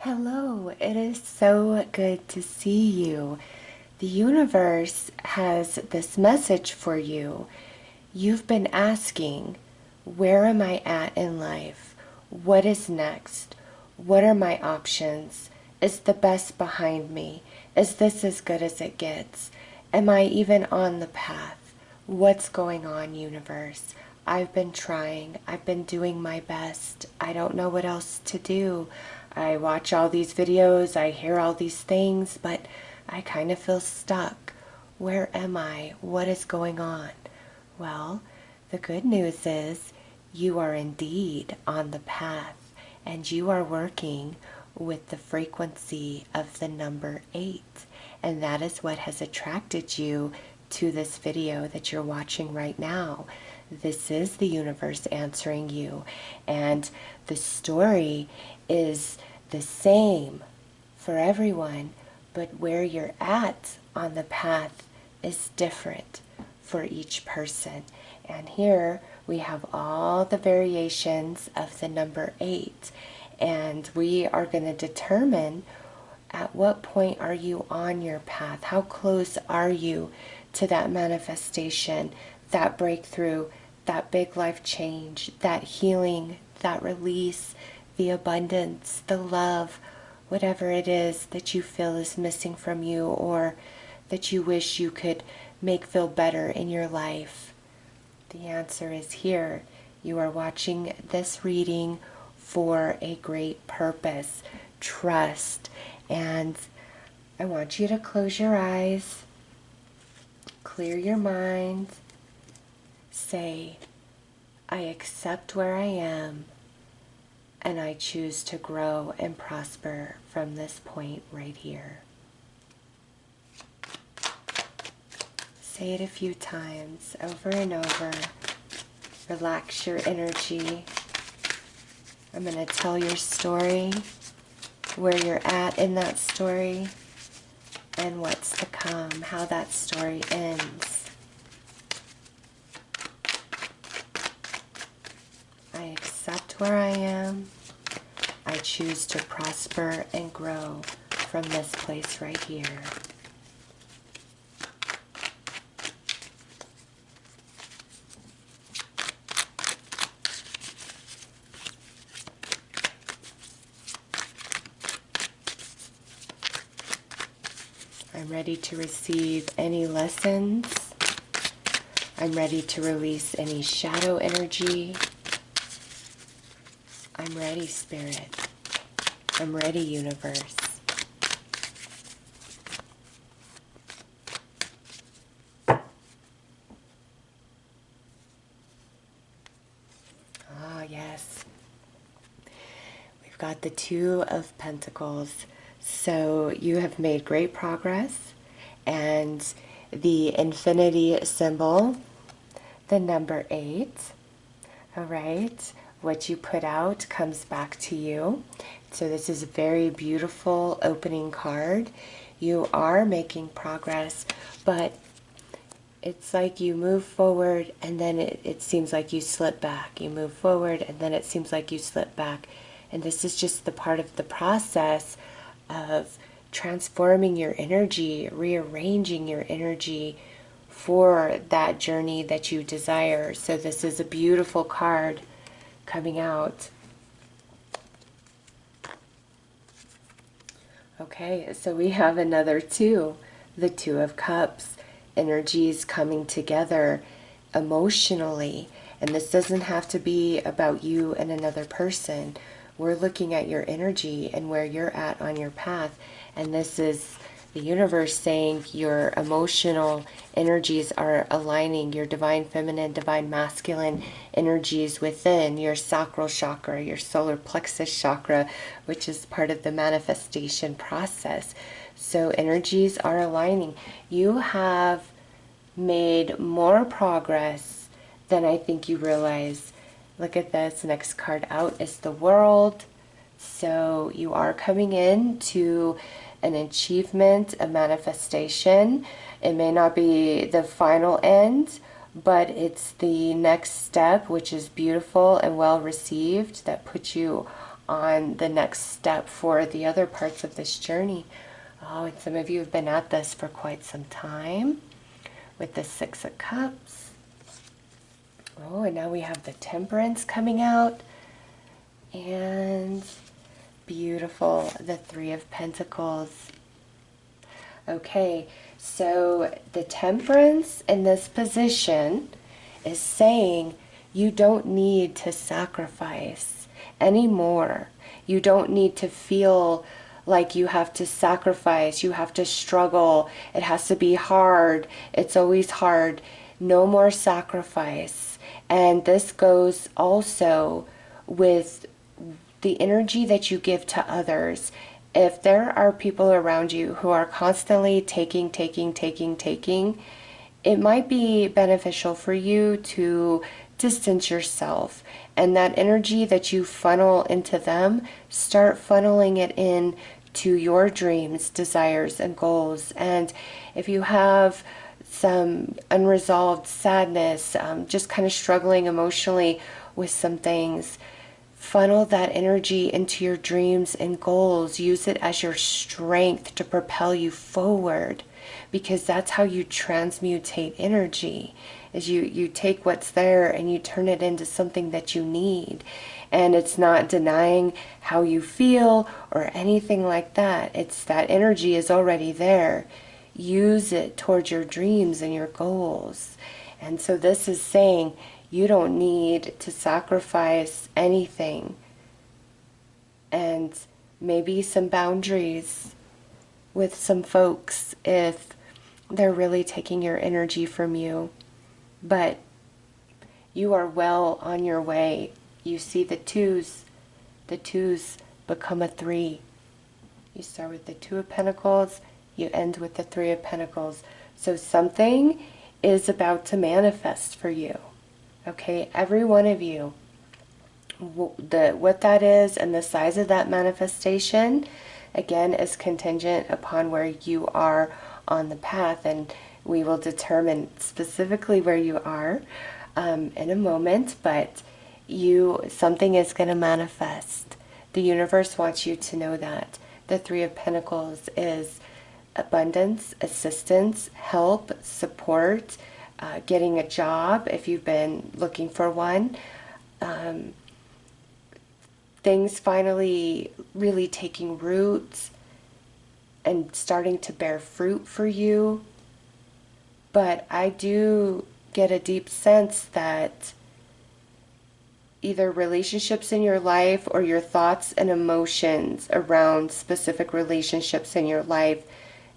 Hello, it is so good to see you. The universe has this message for you. You've been asking, where am I at in life? What is next? What are my options? Is the best behind me? Is this as good as it gets? Am I even on the path? What's going on, universe? I've been trying. I've been doing my best. I don't know what else to do. I watch all these videos, I hear all these things, but I kind of feel stuck. Where am I? What is going on? Well, the good news is you are indeed on the path, and you are working with the frequency of the number 8. And that is what has attracted you to this video that you're watching right now. This is the universe answering you. And the story is the same for everyone, but where you're at on the path is different for each person. And here we have all the variations of the number 8. And we are going to determine at what point are you on your path? How close are you to that manifestation, that breakthrough, that big life change, that healing, that release, the abundance, the love, whatever it is that you feel is missing from you or that you wish you could make feel better in your life? The answer is here. You are watching this reading for a great purpose. Trust. And I want you to close your eyes, clear your mind, say, I accept where I am, and I choose to grow and prosper from this point right here. Say it a few times, over and over. Relax your energy. I'm going to tell your story, where you're at in that story, and what's to come, how that story ends. I accept where I am. I choose to prosper and grow from this place right here. I'm ready to receive any lessons. I'm ready to release any shadow energy. I'm ready, Spirit. I'm ready, universe. Ah, yes. We've got the Two of Pentacles. So you have made great progress, and the infinity symbol, the number 8, all right, what you put out comes back to you. So this is a very beautiful opening card. You are making progress, but it's like you move forward and then it seems like you slip back. You move forward and then it seems like you slip back. And this is just the part of the process of transforming your energy, rearranging your energy for that journey that you desire. So this is a beautiful card coming out. Okay, so we have another 2, the 2 of Cups. Energies coming together emotionally. And this doesn't have to be about you and another person. We're looking at your energy and where you're at on your path. And this is the universe saying your emotional energies are aligning, your divine feminine, divine masculine energies within your sacral chakra, your solar plexus chakra, which is part of the manifestation process. So energies are aligning. You have made more progress than I think you realize. Look at this. Next card out is the World. So you are coming in to an achievement, a manifestation. It may not be the final end, but it's the next step, which is beautiful and well received, that puts you on the next step for the other parts of this journey. Oh, and some of you have been at this for quite some time with the Six of Cups. Oh, and now we have the Temperance coming out. And beautiful, the Three of Pentacles. Okay, so the Temperance in this position is saying you don't need to sacrifice anymore. You don't need to feel like you have to sacrifice, you have to struggle, it has to be hard, it's always hard. No more sacrifice. And this goes also with the energy that you give to others. If there are people around you who are constantly taking, it might be beneficial for you to distance yourself, and that energy that you funnel into them, start funneling it in to your dreams, desires, and goals. And if you have some unresolved sadness, just kind of struggling emotionally with some things, funnel that energy into your dreams and goals. Use it as your strength to propel you forward, because that's how you transmutate energy, is you take what's there and you turn it into something that you need. And it's not denying how you feel or anything like that. It's that energy is already there. Use it towards your dreams and your goals. And so this is saying you don't need to sacrifice anything. And maybe some boundaries with some folks if they're really taking your energy from you. But you are well on your way. You see the twos become a three. You start with the Two of Pentacles, you end with the Three of Pentacles. So something is about to manifest for you. Okay, every one of you. What that is and the size of that manifestation, again, is contingent upon where you are on the path. And we will determine specifically where you are in a moment, but something is going to manifest. The universe wants you to know that. The Three of Pentacles is abundance, assistance, help, support, getting a job if you've been looking for one. Things finally really taking root and starting to bear fruit for you. But I do get a deep sense that either relationships in your life or your thoughts and emotions around specific relationships in your life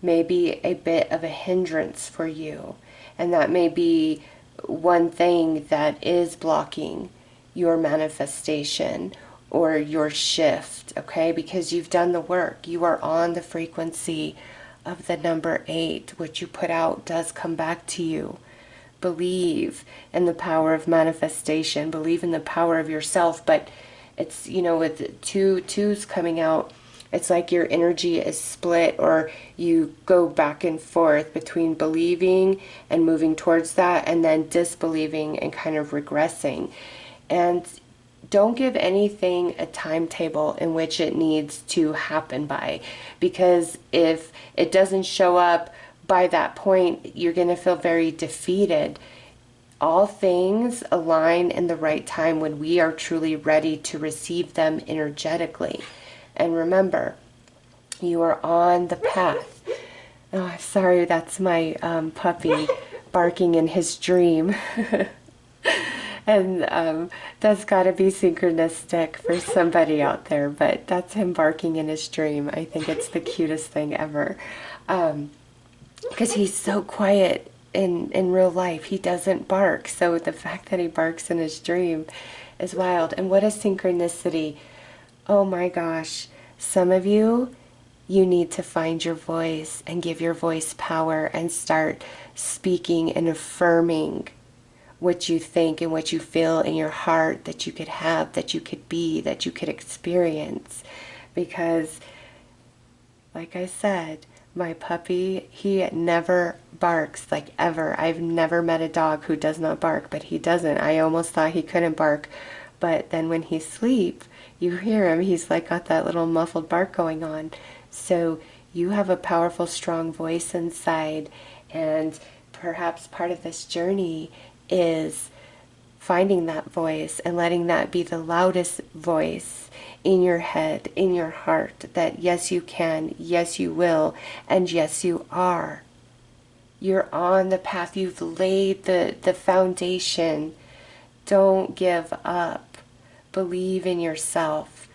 may be a bit of a hindrance for you. And that may be one thing that is blocking your manifestation or your shift, okay? Because you've done the work. You are on the frequency of the number 8. What you put out does come back to you. Believe in the power of manifestation. Believe in the power of yourself. But it's, with twos coming out, it's like your energy is split, or you go back and forth between believing and moving towards that, and then disbelieving and kind of regressing. And don't give anything a timetable in which it needs to happen by, because if it doesn't show up by that point, you're going to feel very defeated. All things align in the right time when we are truly ready to receive them energetically. And remember, you are on the path. Oh, sorry, that's my puppy barking in his dream. And that's got to be synchronistic for somebody out there, but that's him barking in his dream. I think it's the cutest thing ever. Because he's so quiet in real life. He doesn't bark. So the fact that he barks in his dream is wild. And what a synchronicity. Oh my gosh. Some of you need to find your voice and give your voice power and start speaking and affirming what you think and what you feel in your heart that you could have, that you could be, that you could experience. Because, like I said, my puppy, he never barks, like ever. I've never met a dog who does not bark, but he doesn't. I almost thought he couldn't bark. But then when he sleeps, You hear him, he's like got that little muffled bark going on. So you have a powerful, strong voice inside, and perhaps part of this journey is finding that voice and letting that be the loudest voice in your head, in your heart, that yes you can, yes you will, and yes you are. You're on the path. You've laid the foundation. Don't give up. Believe in yourself.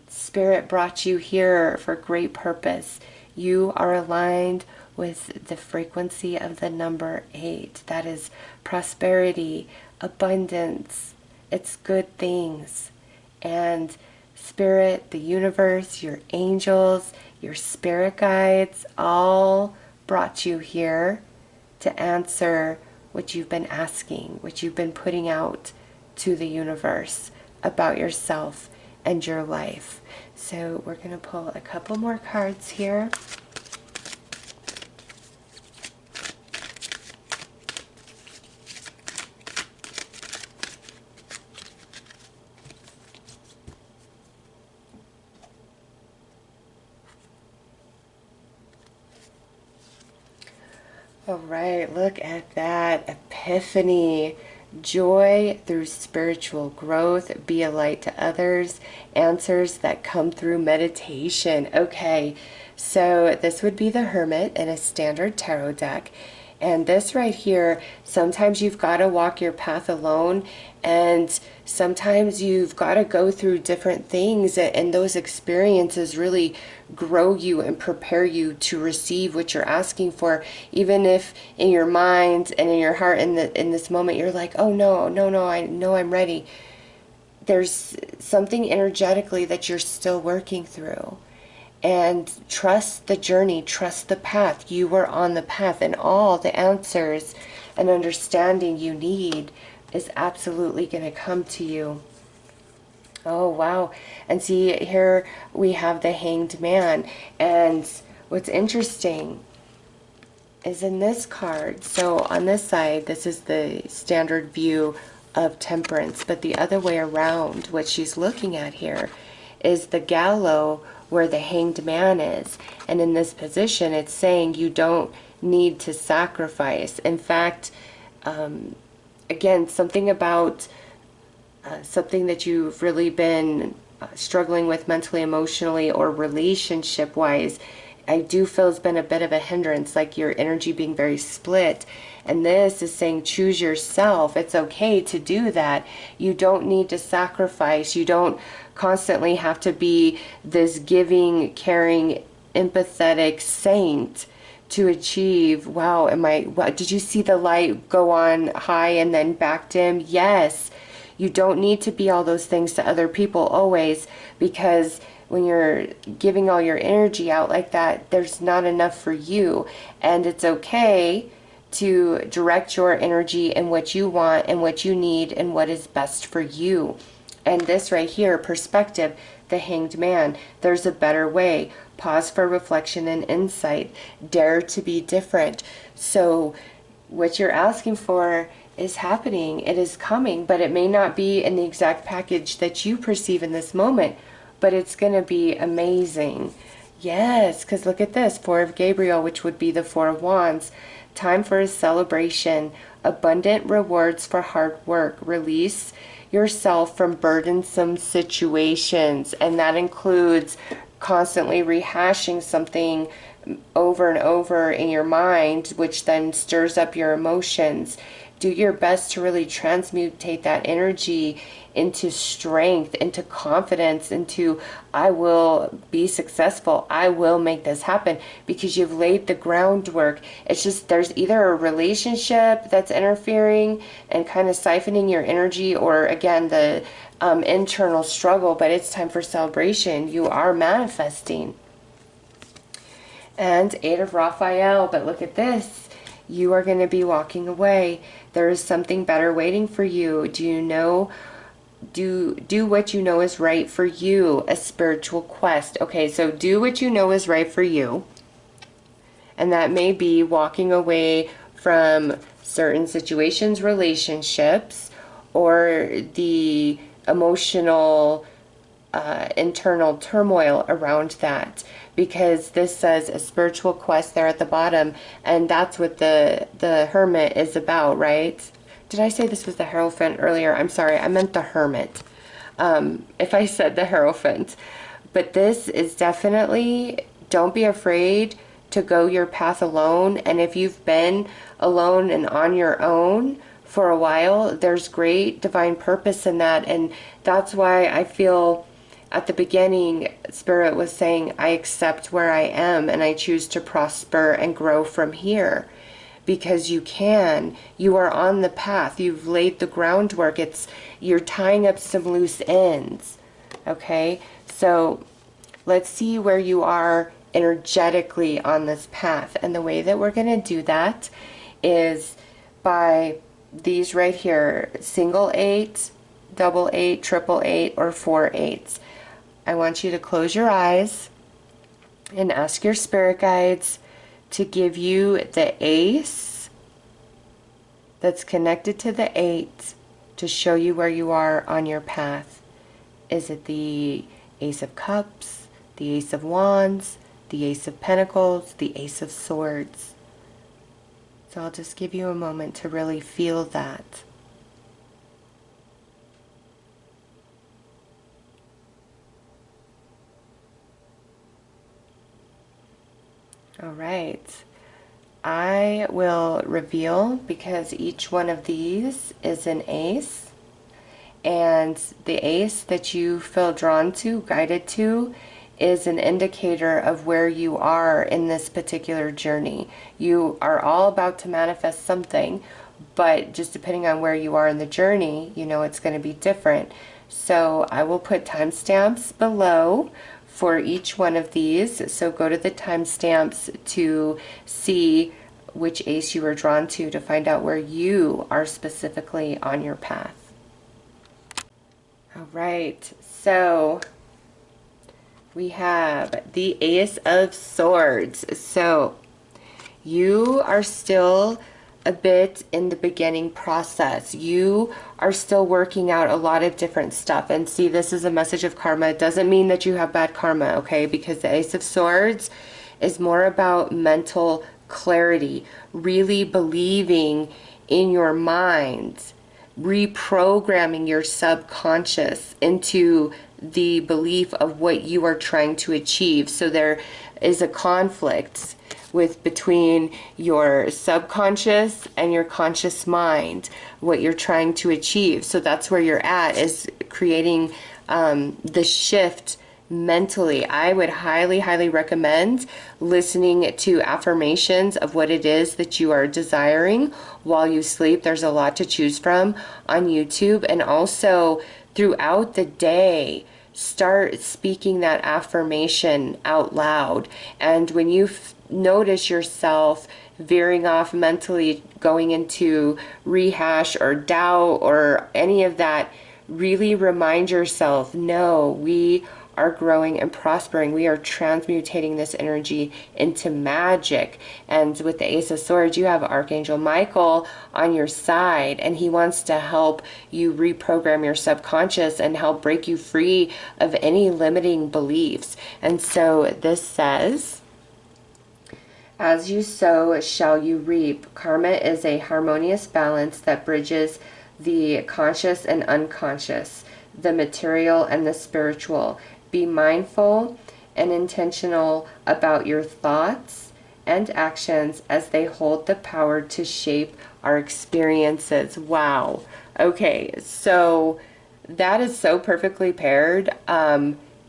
Spirit brought you here for great purpose. You are aligned with the frequency of the number 8. That is prosperity, abundance. It's good things. And Spirit, the universe, your angels, your spirit guides, all brought you here to answer what you've been asking, what you've been putting out to the universe about yourself and your life. So we're going to pull a couple more cards here. All right, look at that epiphany. Joy through spiritual growth, be a light to others, answers that come through meditation. Okay, so this would be the Hermit in a standard tarot deck. And this right here, sometimes you've got to walk your path alone, and sometimes you've got to go through different things, and those experiences really grow you and prepare you to receive what you're asking for. Even if in your mind and in your heart in this moment you're like, oh no, I know I'm ready. There's something energetically that you're still working through. And trust the journey, trust the path. You were on the path, and all the answers and understanding you need is absolutely going to come to you. Oh, wow. And see, here we have the Hanged Man. And what's interesting is in this card, so on this side, this is the standard view of Temperance, but the other way around, what she's looking at here is the gallows where the Hanged Man is. And in this position, it's saying you don't need to sacrifice. In fact, again, something about something that you've really been struggling with mentally, emotionally, or relationship-wise, I do feel has been a bit of a hindrance, like your energy being very split. And this is saying choose yourself. It's okay to do that. You don't need to sacrifice. You don't constantly have to be this giving, caring, empathetic saint to achieve. Wow, did you see the light go on high and then back dim? Yes. You don't need to be all those things to other people always, because when you're giving all your energy out like that, there's not enough for you. And it's okay to direct your energy in what you want and what you need and what is best for you. And this right here, perspective, the Hanged Man, there's a better way. Pause for reflection and insight. Dare to be different. So what you're asking for is happening. It is coming, but it may not be in the exact package that you perceive in this moment, but it's going to be amazing. Yes, because look at this, 4 of Gabriel, which would be the 4 of Wands. Time for a celebration. Abundant rewards for hard work. Release yourself from burdensome situations. And that includes constantly rehashing something over and over in your mind, which then stirs up your emotions. Do your best to really transmutate that energy into strength, into confidence, into I will be successful, I will make this happen, because you've laid the groundwork. It's just there's either a relationship that's interfering and kind of siphoning your energy, or again the internal struggle, but it's time for celebration. You are manifesting. And 8 of Raphael, but look at this. You are going to be walking away. There is something better waiting for you. Do you know? Do what you know is right for you. A spiritual quest. Okay, so do what you know is right for you. And that may be walking away from certain situations, relationships, or the emotional internal turmoil around that, because this says a spiritual quest there at the bottom, and that's what the Hermit is about, right? Did I say this was the Hierophant earlier? I'm sorry, I meant the Hermit. If I said the Hierophant. But this is definitely, don't be afraid to go your path alone. And if you've been alone and on your own for a while, there's great divine purpose in that. And that's why I feel at the beginning, Spirit was saying, I accept where I am and I choose to prosper and grow from here. Because you can. You are on the path. You've laid the groundwork. You're tying up some loose ends. Okay? So let's see where you are energetically on this path. And the way that we're going to do that is by these right here, single 8, double 8, triple 8, or 4 8s. I want you to close your eyes and ask your spirit guides to give you the ace that's connected to the 8 to show you where you are on your path. Is it the Ace of Cups, the Ace of Wands, the Ace of Pentacles, the Ace of Swords? So I'll just give you a moment to really feel that. All right, I will reveal, because each one of these is an ace, and the ace that you feel drawn to, guided to, is an indicator of where you are in this particular journey. You are all about to manifest something, but just depending on where you are in the journey, you know, it's going to be different. So I will put timestamps below for each one of these. So go to the timestamps to see which ace you are drawn to find out where you are specifically on your path. All right, so we have the Ace of Swords. So you are still a bit in the beginning process. You are still working out a lot of different stuff. And see, this is a message of karma. It doesn't mean that you have bad karma, okay? Because the Ace of Swords is more about mental clarity, really believing in your mind, reprogramming your subconscious into the belief of what you are trying to achieve. So there is a conflict between your subconscious and your conscious mind, what you're trying to achieve. So that's where you're at, is creating the shift mentally. I would highly, highly recommend listening to affirmations of what it is that you are desiring while you sleep. There's a lot to choose from on YouTube, and also throughout the day, start speaking that affirmation out loud. And when you notice yourself veering off mentally, going into rehash or doubt or any of that, really remind yourself, no, we are growing and prospering. We are transmutating this energy into magic. And with the Ace of Swords, you have Archangel Michael on your side, and he wants to help you reprogram your subconscious and help break you free of any limiting beliefs. And so this says, as you sow, shall you reap. Karma is a harmonious balance that bridges the conscious and unconscious, the material and the spiritual. Be mindful and intentional about your thoughts and actions, as they hold the power to shape our experiences. Wow. Okay, so that is so perfectly paired.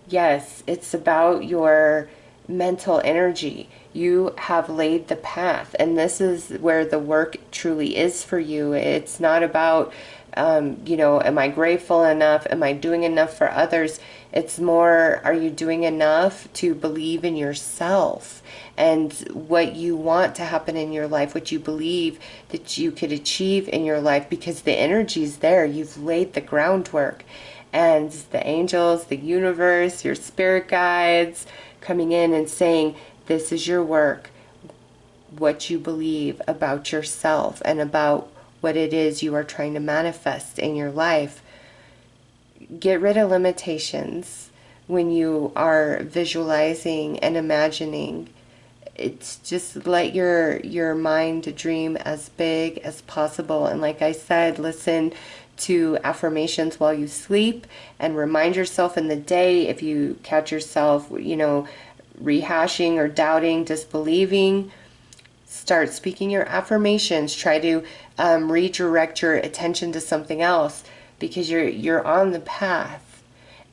Yes, it's about your mental energy. You have laid the path, and this is where the work truly is for you. It's not about you know, am I grateful enough? Am I doing enough for others? It's more, are you doing enough to believe in yourself and what you want to happen in your life, what you believe that you could achieve in your life, because the energy's there. You've laid the groundwork, and the angels, the universe, your spirit guides coming in and saying, this is your work, what you believe about yourself and about what it is you are trying to manifest in your life. Get rid of limitations. when you are visualizing and imagining. It's just let your mind dream as big as possible. And like I said, listen to affirmations while you sleep, and remind yourself in the day if you catch yourself, rehashing or doubting, disbelieving. Start speaking your affirmations. Try to redirect your attention to something else, because you're on the path,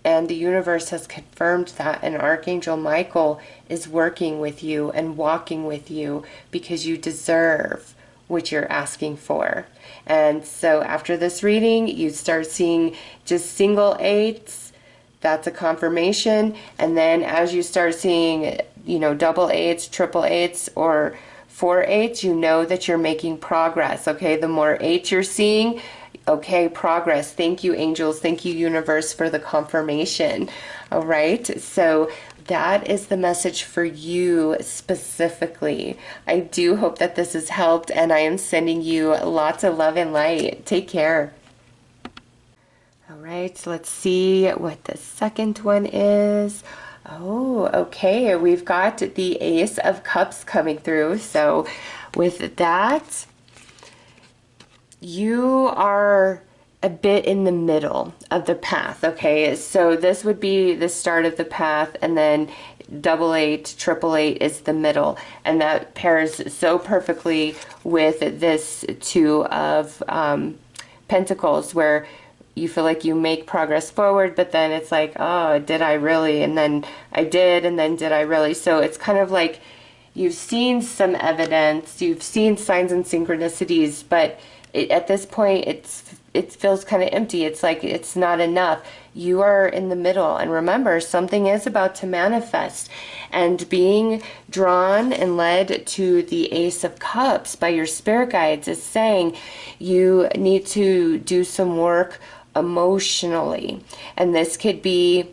and the universe has confirmed that, and Archangel Michael is working with you and walking with you, because you deserve what you're asking for. And so after this reading, you start seeing just single eights. That's a confirmation. And then as you start seeing, double eights, triple eights, or 4 8s, you know that you're making progress. Okay, the more 8s you're seeing, okay, progress. Thank you, angels. Thank you, universe, for the confirmation. All right, so that is the message for you specifically. I do hope that this has helped, and I am sending you lots of love and light. Take care. All right, so let's see what the second one is. Oh, okay, we've got the Ace of Cups coming through. So with that, you are a bit in the middle of the path. Okay, so this would be the start of the path, and then double eight, triple eight is the middle, and that pairs so perfectly with this Two of Pentacles, where you feel like you make progress forward, but then it's like, oh, did I really? And then I did, and then did I really? So it's kind of like you've seen some evidence, you've seen signs and synchronicities, but at this point it feels kind of empty. It's like it's not enough. You are in the middle, and remember, something is about to manifest, and being drawn and led to the Ace of Cups by your spirit guides is saying you need to do some work emotionally. And this could be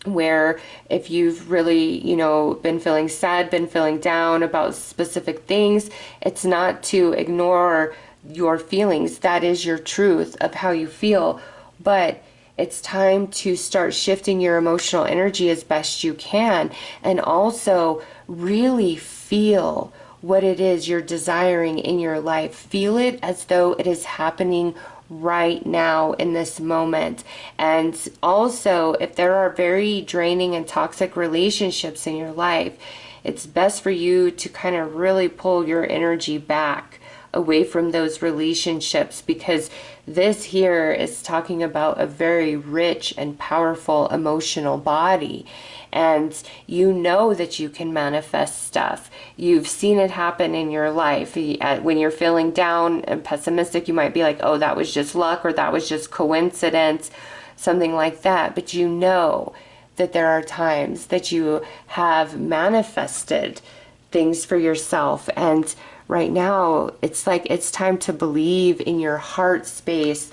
where if you've really, been feeling sad, been feeling down about specific things, it's not to ignore your feelings. That is your truth of how you feel, but it's time to start shifting your emotional energy as best you can, and also really feel what it is you're desiring in your life. Feel it as though it is happening right now in this moment. And also, if there are very draining and toxic relationships in your life, it's best for you to kind of really pull your energy back away from those relationships, because this here is talking about a very rich and powerful emotional body, and you know that you can manifest stuff. You've seen it happen in your life. When you're feeling down and pessimistic, you might be like, oh, that was just luck, or that was just coincidence, something like that. But you know that there are times that you have manifested things for yourself, and right now it's like it's time to believe in your heart space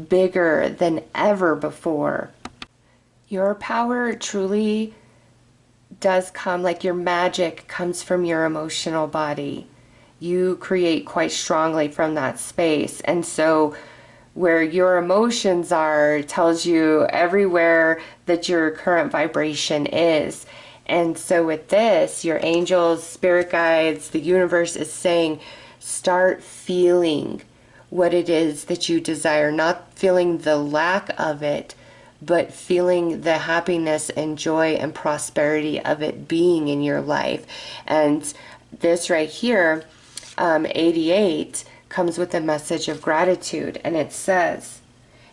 bigger than ever before. Your power truly does come, like your magic comes from your emotional body. You create quite strongly from that space, and so where your emotions are tells you everywhere that your current vibration is. And so with this, your angels, spirit guides, the universe is saying, start feeling what it is that you desire, not feeling the lack of it, but feeling the happiness and joy and prosperity of it being in your life. And this right here, 88, comes with a message of gratitude, and it says,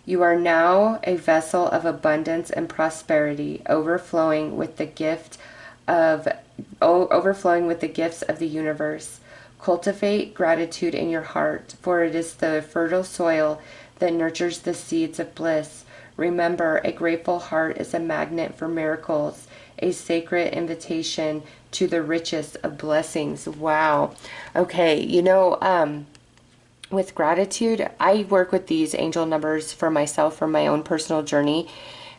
you are now a vessel of abundance and prosperity, overflowing with the gifts of the universe. Cultivate gratitude in your heart, for it is the fertile soil that nurtures the seeds of bliss. Remember, a grateful heart is a magnet for miracles, a sacred invitation to the richest of blessings. Wow. Okay, with gratitude, I work with these angel numbers for myself, for my own personal journey.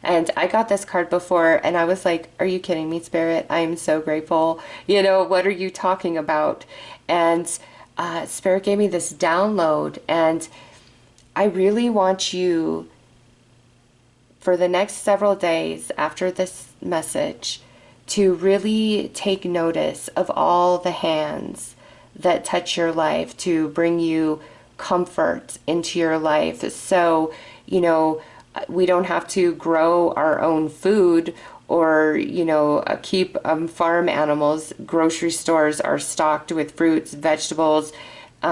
And I got this card before, and I was like, are you kidding me, Spirit? I am so grateful. What are you talking about? And Spirit gave me this download, and I really want you for the next several days after this message to really take notice of all the hands that touch your life to bring you comfort into your life. So, you know, we don't have to grow our own food or, you know, keep farm animals. Grocery stores are stocked with fruits, vegetables,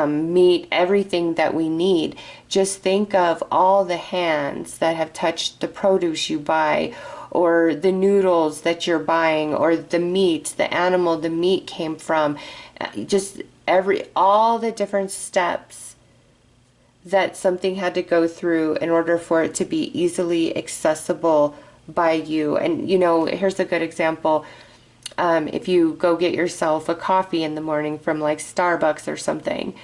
meat, everything that we need. Just think of all the hands that have touched the produce you buy, or the noodles that you're buying, or the meat, the animal the meat came from. Just all the different steps that something had to go through in order for it to be easily accessible by you. And, you know, here's a good example. If you go get yourself a coffee in the morning from like Starbucks or something,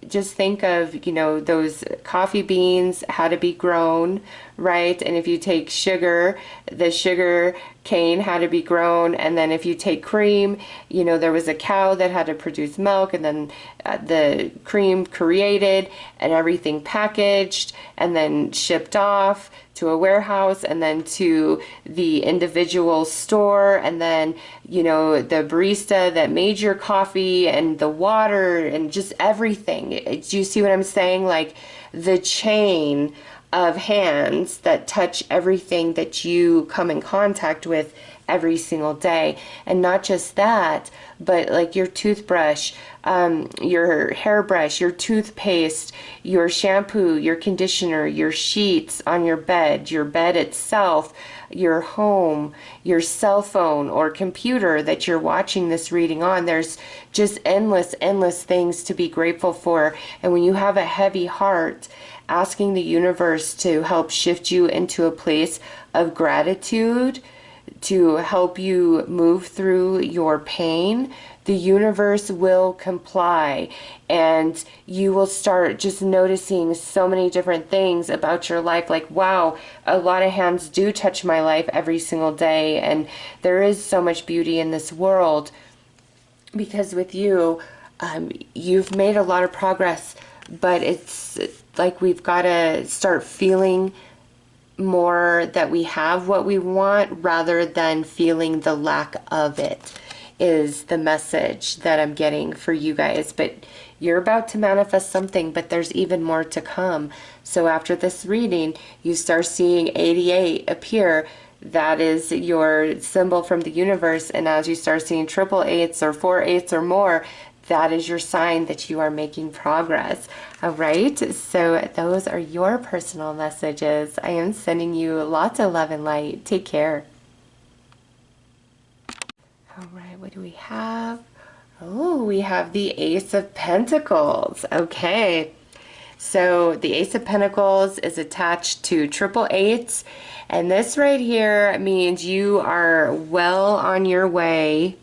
just think of, you know, those coffee beans, how to be grown, right? And if you take sugar, the sugar cane had to be grown. And then if you take cream, you know, there was a cow that had to produce milk, and then the cream created and everything packaged and then shipped off to a warehouse and then to the individual store, and then, you know, the barista that made your coffee and the water and just everything. Do you see what I'm saying? Like the chain of hands that touch everything that you come in contact with every single day. And not just that, but like your toothbrush, your hairbrush, your toothpaste, your shampoo, your conditioner, your sheets on your bed itself, your home, your cell phone or computer that you're watching this reading on. There's just endless things to be grateful for. And when you have a heavy heart, asking the universe to help shift you into a place of gratitude, to help you move through your pain, the universe will comply, and you will start just noticing so many different things about your life. Like, wow, a lot of hands do touch my life every single day, and there is so much beauty in this world because with you, you've made a lot of progress, but it's like we've got to start feeling more that we have what we want rather than feeling the lack of it, is the message that I'm getting for you guys. But you're about to manifest something, but there's even more to come. So after this reading, you start seeing 88 appear. That is your symbol from the universe. And as you start seeing triple eights or 4 8s or more, that is your sign that you are making progress. All right, so those are your personal messages. I am sending you lots of love and light. Take care. All right, what do we have? Oh, we have the Ace of Pentacles. Okay, so the Ace of Pentacles is attached to triple eights, and this right here means you are well on your way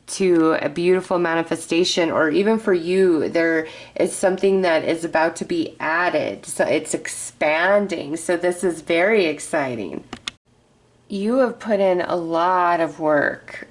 to a beautiful manifestation, or even for you, there is something that is about to be added. So it's expanding. So this is very exciting. You have put in a lot of work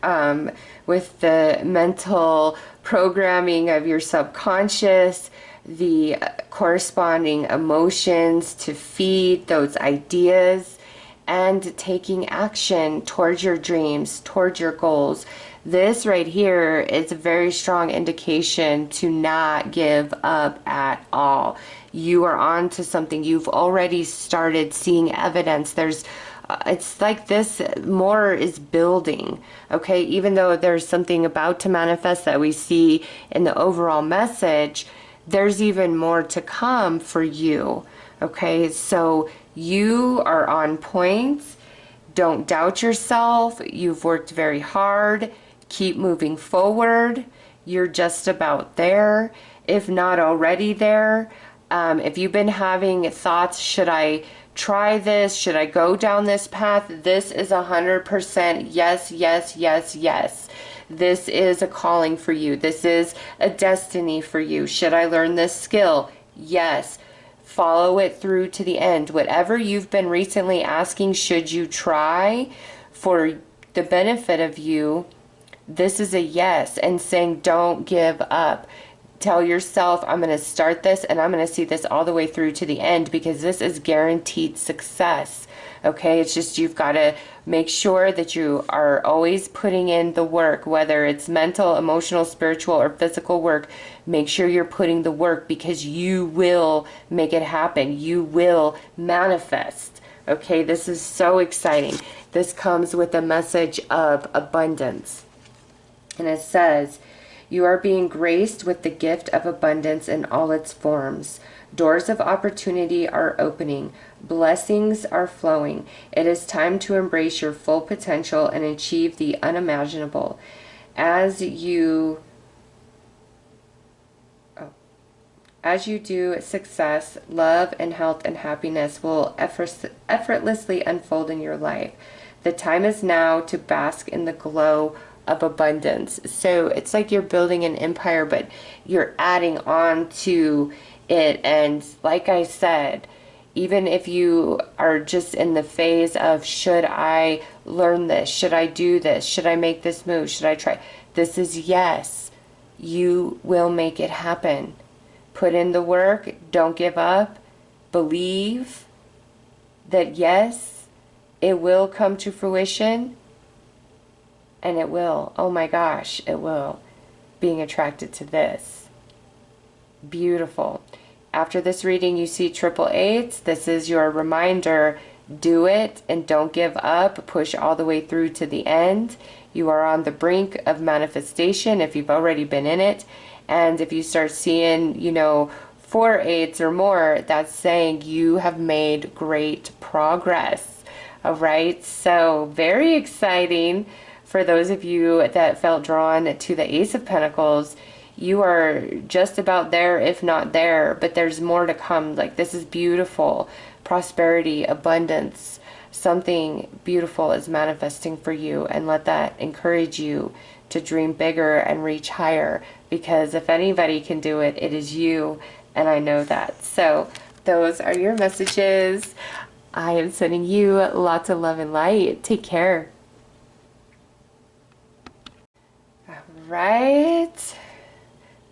with the mental programming of your subconscious, the corresponding emotions to feed those ideas, and taking action towards your dreams, towards your goals. This right here is a very strong indication to not give up at all. You are on to something. You've already started seeing evidence. There's it's like this more is building, okay? Even though there's something about to manifest that we see in the overall message, there's even more to come for you, okay? So you are on point. Don't doubt yourself. You've worked very hard. Keep moving forward. You're just about there, if not already there. If you've been having thoughts, should I try this? Should I go down this path? This is 100% yes, yes, yes, yes. This is a calling for you. This is a destiny for you. Should I learn this skill? Yes. Follow it through to the end. Whatever you've been recently asking, should you try for the benefit of you? This is a yes, and saying don't give up. tell yourself, I'm going to start this and I'm going to see this all the way through to the end, because this is guaranteed success. Okay, it's just you've got to make sure that you are always putting in the work, whether it's mental, emotional, spiritual, or physical work. Make sure you're putting the work, because you will make it happen. You will manifest. Okay, this is so exciting. This comes with a message of abundance. And it says, you are being graced with the gift of abundance in all its forms. Doors of opportunity are opening. Blessings are flowing. It is time to embrace your full potential and achieve the unimaginable. As you do, success, love, and health and happiness will effortlessly unfold in your life. The time is now to bask in the glow of abundance. So it's like you're building an empire, but you're adding on to it. And like I said, even if you are just in the phase of, should I learn this? Should I do this? Should I make this move? Should I try? This is yes. You will make it happen. Put in the work. Don't give up. Believe that yes, it will come to fruition. And it will. Oh my gosh, it will. Being attracted to this. Beautiful. After this reading, you see triple eights. This is your reminder. Do it and don't give up. Push all the way through to the end. You are on the brink of manifestation if you've already been in it. And if you start seeing, 4 eights or more, that's saying you have made great progress. All right. So very exciting. For those of you that felt drawn to the Ace of Pentacles, you are just about there, if not there, but there's more to come. Like, this is beautiful. Prosperity, abundance, something beautiful is manifesting for you, and let that encourage you to dream bigger and reach higher, because if anybody can do it, it is you, and I know that. So those are your messages. I am sending you lots of love and light. Take care. Right,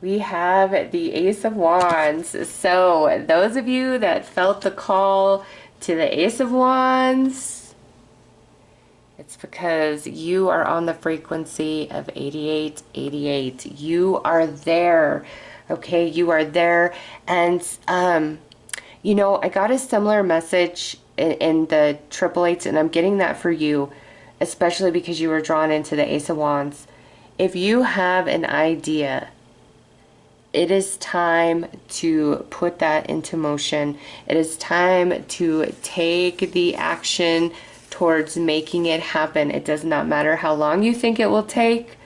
we have the Ace of Wands. So those of you that felt the call to the Ace of Wands, it's because you are on the frequency of 8888. You are there. Okay, you are there. And I got a similar message in the triple eights, and I'm getting that for you, especially because you were drawn into the Ace of Wands. If you have an idea, it is time to put that into motion. It is time to take the action towards making it happen. It does not matter how long you think it will take.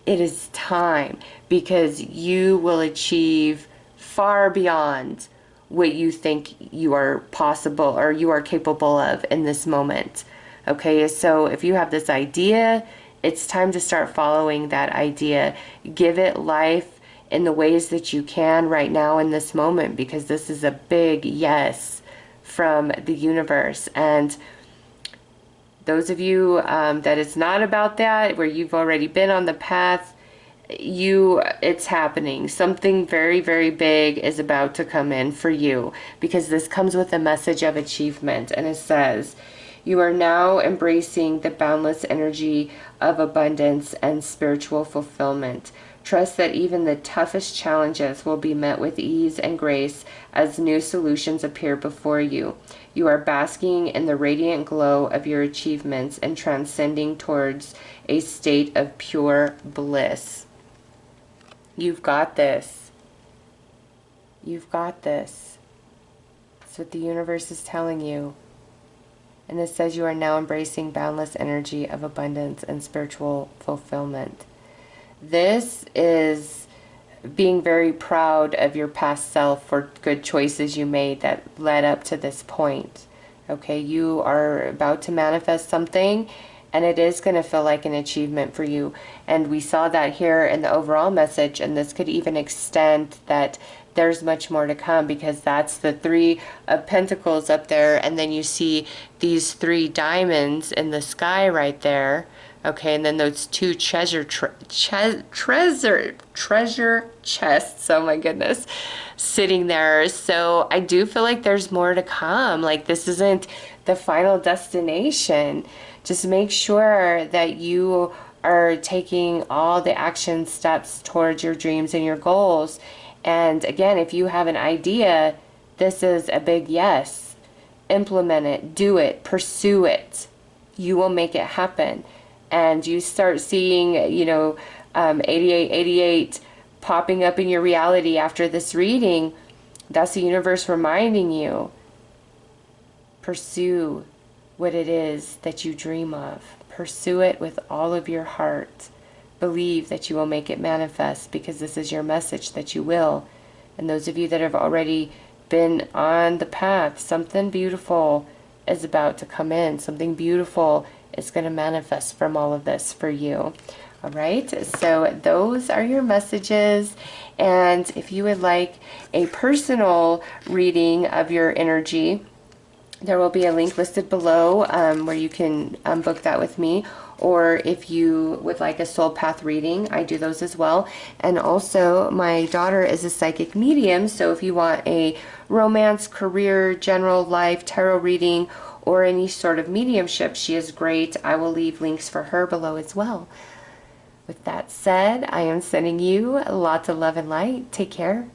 It is time, because you will achieve far beyond what you think you are possible or you are capable of in this moment. Okay, so if you have this idea, it's time to start following that idea. Give it life in the ways that you can right now in this moment, because this is a big yes from the universe. And those of you that it's not about that, where you've already been on the path, it's happening. Something very, very big is about to come in for you, because this comes with a message of achievement. And it says, you are now embracing the boundless energy of abundance and spiritual fulfillment. Trust that even the toughest challenges will be met with ease and grace as new solutions appear before you. You are basking in the radiant glow of your achievements and transcending towards a state of pure bliss. You've got this. You've got this. That's what the universe is telling you. And it says you are now embracing boundless energy of abundance and spiritual fulfillment. This is being very proud of your past self for good choices you made that led up to this point. Okay, you are about to manifest something, and it is going to feel like an achievement for you. And we saw that here in the overall message, and this could even extend that there's much more to come, because that's the 3 of Pentacles up there, and then you see these 3 diamonds in the sky right there. Okay, and then those two treasure chests, oh my goodness, sitting there. So I do feel like there's more to come. Like this isn't the final destination. Just make sure that you are taking all the action steps towards your dreams and your goals. And again, if you have an idea, this is a big yes. Implement it, do it, pursue it. You will make it happen. And you start seeing, 8888 popping up in your reality after this reading. That's the universe reminding you, pursue what it is that you dream of. Pursue it with all of your heart. Believe that you will make it manifest, because this is your message that you will. And those of you that have already been on the path, something beautiful is about to come in. Something beautiful is going to manifest from all of this for you. All right, so those are your messages. And if you would like a personal reading of your energy, there will be a link listed below where you can book that with me. Or if you would like a soul path reading, I do those as well. And also, my daughter is a psychic medium, so if you want a romance, career, general life, tarot reading, or any sort of mediumship, she is great. I will leave links for her below as well. With that said, I am sending you lots of love and light. Take care.